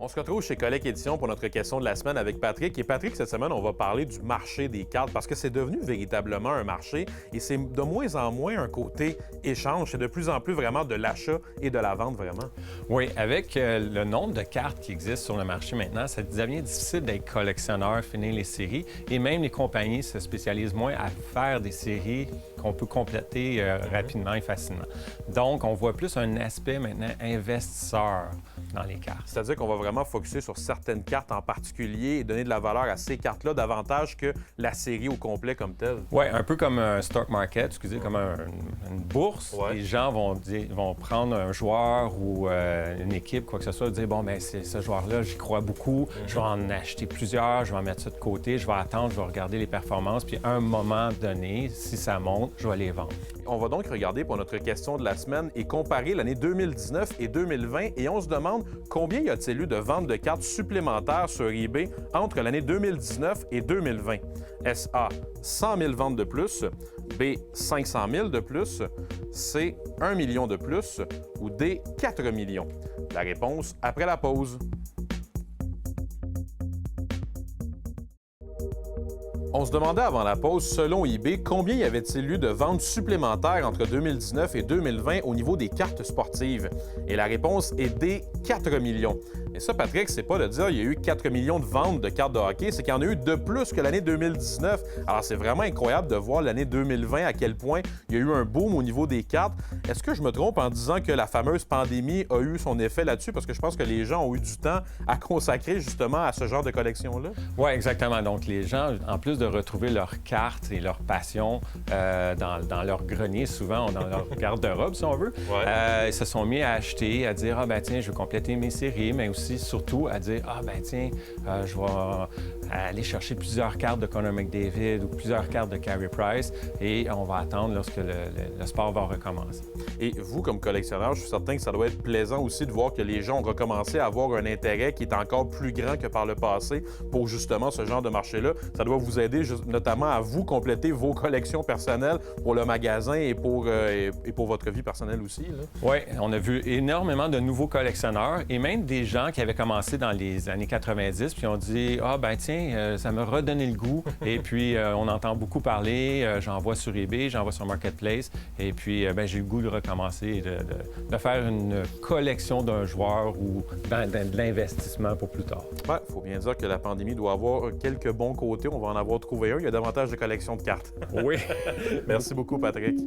On se retrouve chez Collect Édition pour notre question de la semaine avec Patrick. Et Patrick, cette semaine, on va parler du marché des cartes parce que c'est devenu véritablement un marché et c'est de moins en moins un côté échange. C'est de plus en plus vraiment de l'achat et de la vente, vraiment. Oui, avec le nombre de cartes qui existent sur le marché maintenant, ça devient difficile d'être collectionneur, finir les séries. Et même les compagnies se spécialisent moins à faire des séries qu'on peut compléter rapidement et facilement. Donc, on voit plus un aspect maintenant investisseur dans les cartes. C'est-à-dire qu'on va vraiment focusser sur certaines cartes en particulier et donner de la valeur à ces cartes-là davantage que la série au complet comme telle. Oui, un peu comme un stock market, excusez, comme une bourse. Ouais. Les gens vont prendre un joueur ou une équipe, quoi que ce soit, dire, bon, bien, c'est ce joueur-là, j'y crois beaucoup, je vais en acheter plusieurs, je vais en mettre ça de côté, je vais attendre, je vais regarder les performances, puis à un moment donné, si ça monte, je vais les vendre. On va donc regarder pour notre question de la semaine et comparer l'année 2019 et 2020 et on se demande combien y a-t-il eu de ventes de cartes supplémentaires sur eBay entre l'année 2019 et 2020? Est-ce A, 100 000 ventes de plus, B, 500 000 de plus, C, 1 million de plus ou D, 4 millions? La réponse après la pause. On se demandait avant la pause, selon eBay, combien y avait-il eu de ventes supplémentaires entre 2019 et 2020 au niveau des cartes sportives? Et la réponse est D, 4 millions. Et ça, Patrick, c'est pas de dire qu'il y a eu 4 millions de ventes de cartes de hockey, c'est qu'il y en a eu de plus que l'année 2019. Alors, c'est vraiment incroyable de voir l'année 2020 à quel point il y a eu un boom au niveau des cartes. Est-ce que je me trompe en disant que la fameuse pandémie a eu son effet là-dessus? Parce que je pense que les gens ont eu du temps à consacrer justement à ce genre de collection-là. Oui, exactement. Donc, les gens, en plus de retrouver leurs cartes et leur passion dans leur grenier, souvent, dans leur garde-robe, si on veut, ils se sont mis à acheter, à dire, ah ben tiens, je vais compléter mes séries, mais aussi, surtout, à dire, ah ben tiens, je vais aller chercher plusieurs cartes de Connor McDavid ou plusieurs cartes de Carey Price et on va attendre lorsque le sport va recommencer. Et vous, comme collectionneur, je suis certain que ça doit être plaisant aussi de voir que les gens ont recommencé à avoir un intérêt qui est encore plus grand que par le passé pour justement ce genre de marché-là. Ça doit vous aider notamment à vous compléter vos collections personnelles pour le magasin et pour votre vie personnelle aussi. Oui, on a vu énormément de nouveaux collectionneurs et même des gens qui avaient commencé dans les années 90 puis ont dit « Ah, ben tiens, ça m'a redonné le goût. » Et puis, on entend beaucoup parler, j'en vois sur eBay, j'en vois sur Marketplace. Et puis, ben, j'ai eu le goût de recommencer, de faire une collection d'un joueur ou de l'investissement pour plus tard. Oui, il faut bien dire que la pandémie doit avoir quelques bons côtés. On va en avoir trouvé un. Il y a davantage de collections de cartes. Oui. Merci beaucoup, Patrick.